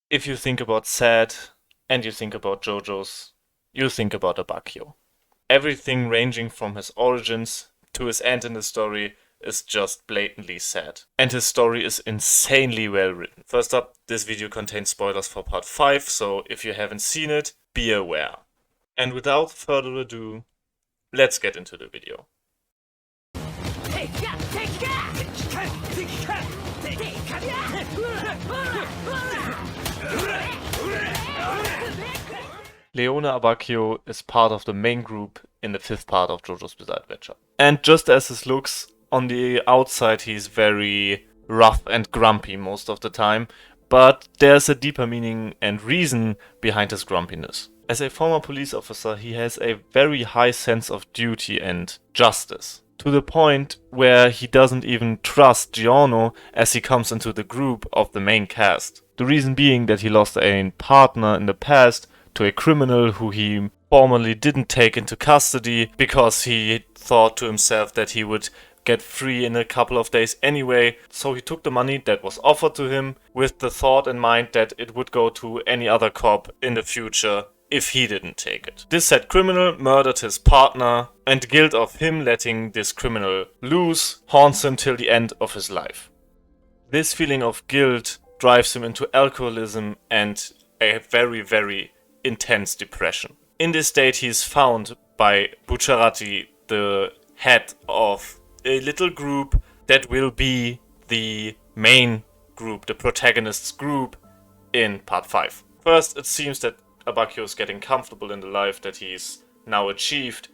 If you think about sad and you think about JoJo's, you think about Abbacchio. Everything ranging from his origins to his end in the story is just blatantly sad. And his story is insanely well written. First up, this video contains spoilers for part 5, so if you haven't seen it, be aware. And without further ado, let's get into the video. Leone Abbacchio is part of the main group in the 5th part of JoJo's Bizarre Adventure. And just as his looks, on the outside he's very rough and grumpy most of the time, but there's a deeper meaning and reason behind his grumpiness. As a former police officer, he has a very high sense of duty and justice, to the point where he doesn't even trust Giorno as he comes into the group of the main cast. The reason being that he lost a partner in the past to a criminal who he formerly didn't take into custody because he thought to himself that he would get free in a couple of days anyway. So he took the money that was offered to him with the thought in mind that it would go to any other cop in the future if he didn't take it. This said criminal murdered his partner, and guilt of him letting this criminal loose haunts him till the end of his life. This feeling of guilt drives him into alcoholism and a very intense depression. In this state he is found by Bucciarati, the head of a little group that will be the main group, the protagonist's group in part 5. First, it seems that Abbacchio is getting comfortable in the life that he's now achieved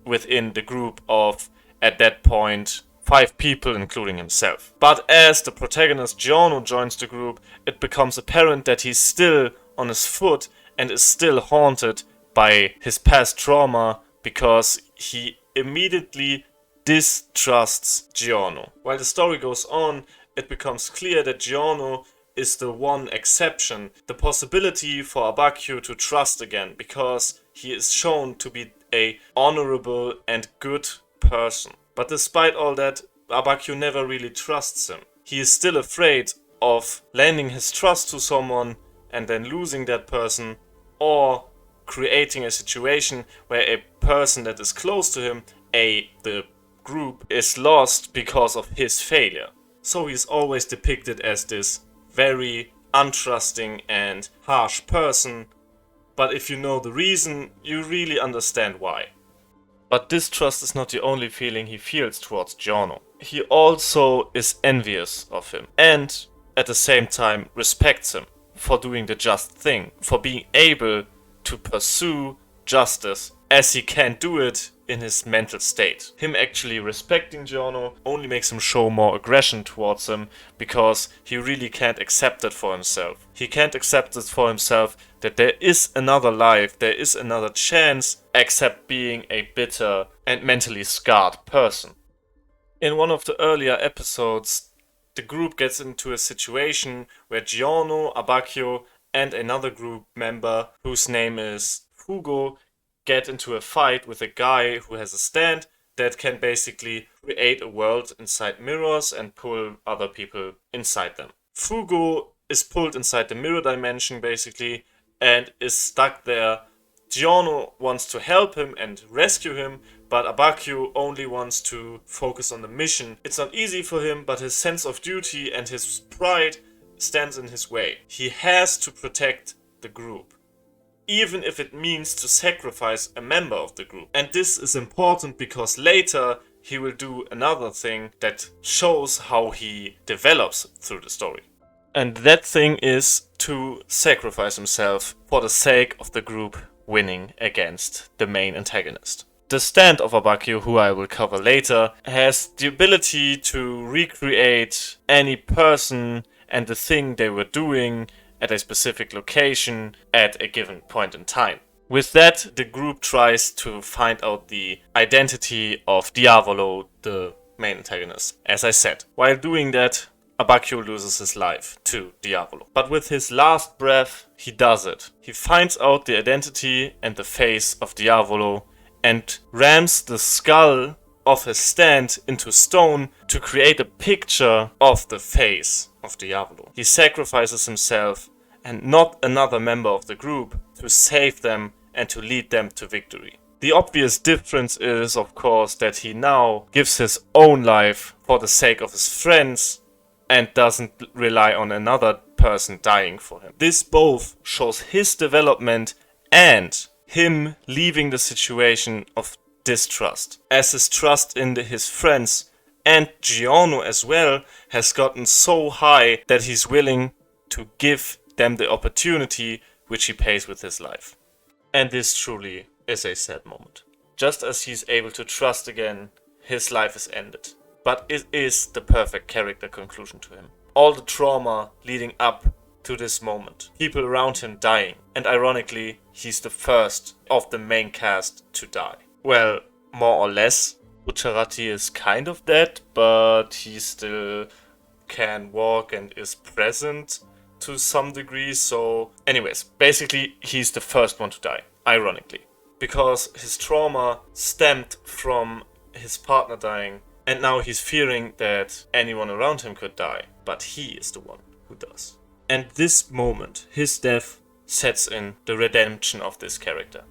within the group of, at that point, 5 people, including himself. But as the protagonist Giorno joins the group, it becomes apparent that he's still on his foot and is still haunted by his past trauma because he immediately distrusts Giorno. While the story goes on, it becomes clear that Giorno is the one exception, the possibility for Abbacchio to trust again, because he is shown to be a honorable and good person. But despite all that, Abbacchio never really trusts him. He is still afraid of lending his trust to someone and then losing that person, or creating a situation where a person that is close to him, the group, is lost because of his failure. So he's always depicted as this very untrusting and harsh person, but if you know the reason, you really understand why. But distrust is not the only feeling he feels towards Giorno. He also is envious of him, and at the same time respects him for doing the just thing, for being able to pursue justice as he can do it in his mental state. Him actually respecting Giorno only makes him show more aggression towards him, because he really can't accept it for himself. He can't accept it for himself that there is another life, there is another chance, except being a bitter and mentally scarred person. In one of the earlier episodes, the group gets into a situation where Giorno, Abbacchio, and another group member, whose name is Fugo, get into a fight with a guy who has a stand that can basically create a world inside mirrors and pull other people inside them. Fugo is pulled inside the mirror dimension basically and is stuck there. Giorno wants to help him and rescue him, but Abbacchio only wants to focus on the mission. It's not easy for him, but his sense of duty and his pride stands in his way. He has to protect the group, even if it means to sacrifice a member of the group. And this is important because later he will do another thing that shows how he develops through the story. And that thing is to sacrifice himself for the sake of the group winning against the main antagonist. The stand of Abbacchio, who I will cover later, has the ability to recreate any person and the thing they were doing at a specific location at a given point in time. With that, the group tries to find out the identity of Diavolo, the main antagonist, as I said. While doing that, Abbacchio loses his life to Diavolo. But with his last breath, he does it. He finds out the identity and the face of Diavolo and rams the skull of his stand into stone to create a picture of the face of Diavolo. He sacrifices himself and not another member of the group to save them and to lead them to victory. The obvious difference is, of course, that he now gives his own life for the sake of his friends and doesn't rely on another person dying for him. This both shows his development and him leaving the situation of distrust, as his trust in his friends and Giorno as well has gotten so high that he's willing to give them the opportunity which he pays with his life. And this truly is a sad moment. Just as he's able to trust again, his life is ended. But it is the perfect character conclusion to him. All the trauma leading up to this moment. People around him dying. And ironically, he's the first of the main cast to die. Well, more or less. Bucciarati is kind of dead, but he still can walk and is present to some degree. So anyways, basically he's the first one to die, ironically. Because his trauma stemmed from his partner dying, and now he's fearing that anyone around him could die, but he is the one who does. And this moment, his death, sets in the redemption of this character.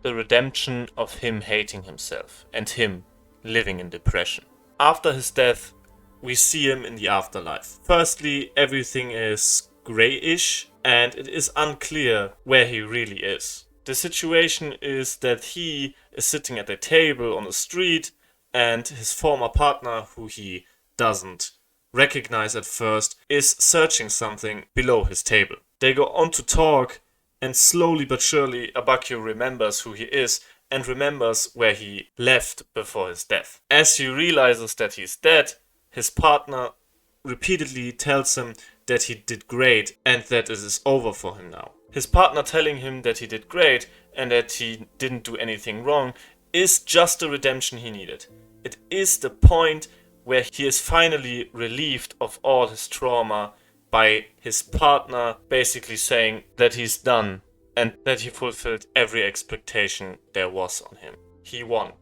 The redemption of him hating himself and him living in depression. After his death, we see him in the afterlife. Firstly, everything is greyish and it is unclear where he really is. The situation is that he is sitting at a table on the street and his former partner, who he doesn't recognize at first, is searching something below his table. They go on to talk, and slowly but surely Abbacchio remembers who he is and remembers where he left before his death. As he realizes that he's dead, his partner repeatedly tells him that he did great and that it is over for him now. His partner telling him that he did great and that he didn't do anything wrong is just the redemption he needed. It is the point where he is finally relieved of all his trauma by his partner basically saying that he's done and that he fulfilled every expectation there was on him. He won.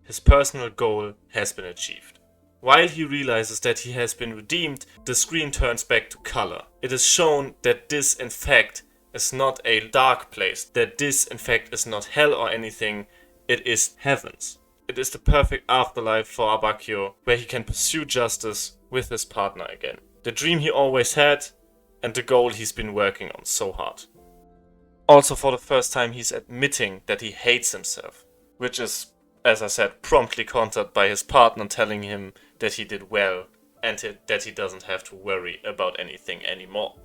His personal goal has been achieved. While he realizes that he has been redeemed, the screen turns back to color. It is shown that this in fact is not a dark place, that this in fact is not hell or anything, it is heavens. It is the perfect afterlife for Abbacchio, where he can pursue justice with his partner again. The dream he always had and the goal he's been working on so hard. Also, for the first time, he's admitting that he hates himself, which is, as I said, promptly countered by his partner telling him that he did well and that he doesn't have to worry about anything anymore.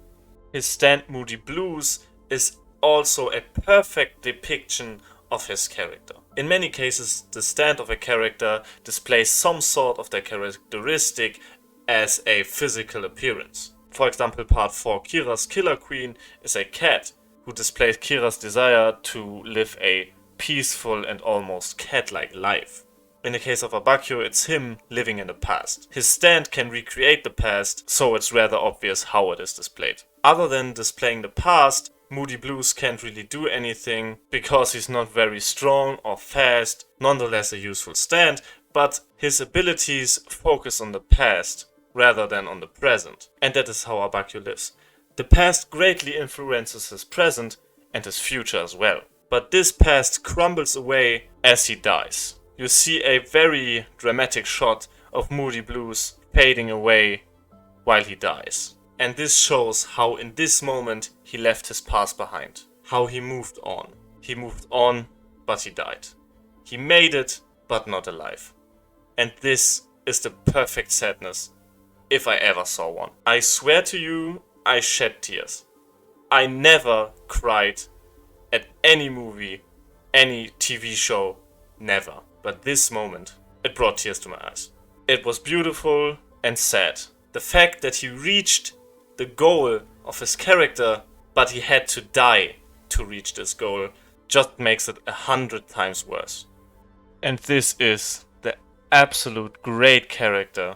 His stand Moody Blues is also a perfect depiction of his character. In many cases, the stand of a character displays some sort of their characteristic as a physical appearance. For example, part 4, Kira's Killer Queen is a cat who displays Kira's desire to live a peaceful and almost cat-like life. In the case of Abbacchio, it's him living in the past. His stand can recreate the past, so it's rather obvious how it is displayed. Other than displaying the past, Moody Blues can't really do anything because he's not very strong or fast, nonetheless a useful stand, but his abilities focus on the past rather than on the present. And that is how Abbacchio lives. The past greatly influences his present and his future as well. But this past crumbles away as he dies. You see a very dramatic shot of Moody Blues fading away while he dies. And this shows how in this moment he left his past behind. How he moved on. He moved on, but he died. He made it, but not alive. And this is the perfect sadness, if I ever saw one. I swear to you, I shed tears. I never cried at any movie, any TV show, never. But this moment, it brought tears to my eyes. It was beautiful and sad. The fact that he reached the goal of his character, but he had to die to reach this goal, just makes it 100 times worse. And this is the absolute great character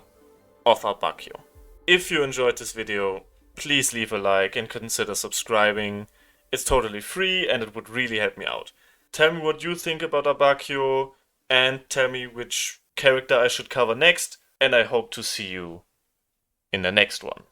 of Abbacchio. If you enjoyed this video, please leave a like and consider subscribing. It's totally free and it would really help me out. Tell me what you think about Abbacchio and tell me which character I should cover next, and I hope to see you in the next one.